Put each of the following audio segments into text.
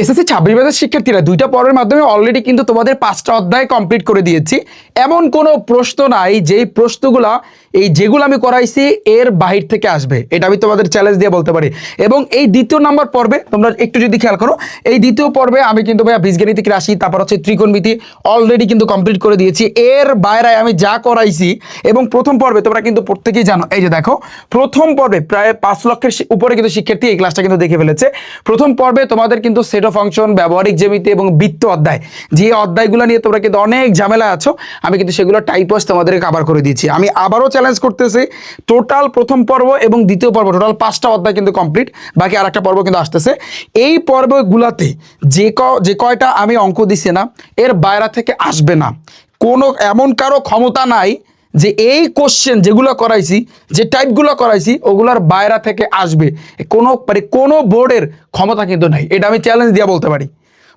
SSC 26 ব্যাচের শিক্ষার্থীরা 2টা পর্বের মাধ্যমে অলরেডি কিন্তু তোমাদের 5টা অধ্যায় কমপ্লিট করে দিয়েছি। এমন কোনো প্রশ্ন নাই যেই প্রশ্নগুলা যেগুলো আমি করাইছি এর বাহির থেকে আসবে, এটা আমি তোমাদের চ্যালেঞ্জ দিয়ে বলতে পারি। এবং এই দ্বিতীয় নাম্বার পর্বে তোমরা একটু যদি খেয়াল করো, এই দ্বিতীয় পর্বে আমি কিন্তু ভাইয়া বীজগাণিতিক রাশি, তারপর হচ্ছে ত্রিকোণমিতি অলরেডি কিন্তু কমপ্লিট করে দিয়েছি। এর বাইরে আমি যা করাইছি, এবং প্রথম পর্বে তোমরা কিন্তু প্রত্যেকেই জানো, এই যে দেখো প্রথম পর্বে প্রায় 5 লক্ষের উপরে কিন্তু শিক্ষার্থী এই ক্লাসটা কিন্তু দেখে ফেলেছে। প্রথম পর্বে তোমাদের কিন্তু সেট অফ ফাংশন, ব্যবহারিক জ্যামিতি এবং বৃত্ত অধ্যায়, যে অধ্যায়গুলো নিয়ে তোমরা কিন্তু অনেক ঝামেলা আছো, আমি কিন্তু সেগুলো টাইপ ওয়াইজ তোমাদেরকে কভার করে দিয়েছি। আমি আবারও চ্যালেঞ্জ করতেছি, টোটাল প্রথম পর্ব এবং দ্বিতীয় পর্ব টোটাল 5টা অধ্যায় কিন্তু কমপ্লিট, বাকি আর একটা পর্ব কিন্তু আসতেছে। এই পর্বগুলোতে যে কয়টা আমি অঙ্ক দিছি না, এর বাইরে থেকে আসবে না। কোনো এমন কারো ক্ষমতা নাই যে এই কোশ্চেন যেগুলো করাইছি, যে টাইপগুলো করাইছি ওগুলোর বাইরে থেকে আসবে, কোনো বোর্ডের ক্ষমতা কিন্তু নাই। এটা আমি চ্যালেঞ্জ দিয়ে বলতে পারি।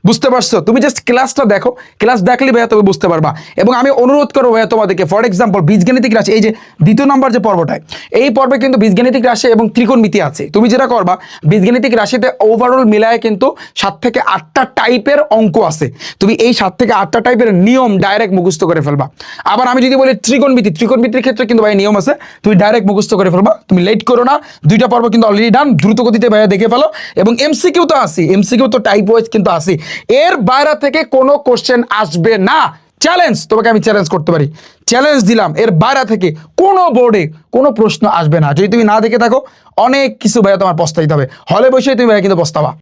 বুঝতে পারছো? তুমি জাস্ট ক্লাসটা দেখো, ক্লাস দেখলে ভাইয়া তুমি বুঝতে পারবা। এবং আমি অনুরোধ করবো ভাইয়া তোমাদেরকে, ফর এক্সাম্পল বীজগাণিতিক রাশি, এই যে দ্বিতীয় নম্বর যে পর্বটায়, এই পর্বে কিন্তু বীজগাণিতিক রাশি এবং ত্রিকোণমিতি আছে। তুমি যেটা করবা, বীজগাণিতিক রাশিতে ওভারঅল মিলায় কিন্তু 7 থেকে 8টা টাইপের অঙ্ক আছে। তুমি এই 7 থেকে 8টা টাইপের নিয়ম ডাইরেক্ট মুখস্থ করে ফেলবা। আবার আমি যদি বলি ত্রিকোণমিতির ক্ষেত্রে কিন্তু ভাই নিয়ম আছে, তুমি ডাইরেক্ট মুখস্থ করে ফেলবা। তুমি লেট করো না, 2টা পর্ব কিন্তু অলরেডি ডান, দ্রুত গতিতে ভাইয়া দেখে ফেলো। এবং এমসিকিউ তো আছে, এমসিকিউ তো টাইপ ওয়াইজ কিন্তু আছে। এর বাইরে থেকে কোনো কোশ্চেন আসবে না। চ্যালেঞ্জ, তোমাকে আমি চ্যালেঞ্জ করতে পারি, চ্যালেঞ্জ দিলাম, এর বাইরে থেকে কোনো বোর্ডে কোনো প্রশ্ন আসবে না। যদি তুমি না দেখে থাকো, অনেক কিছু ভাইয়া তোমার পস্তাইতে হবে, হলে বসে তুমি ভাইয়া কিন্তু পস্তাবা।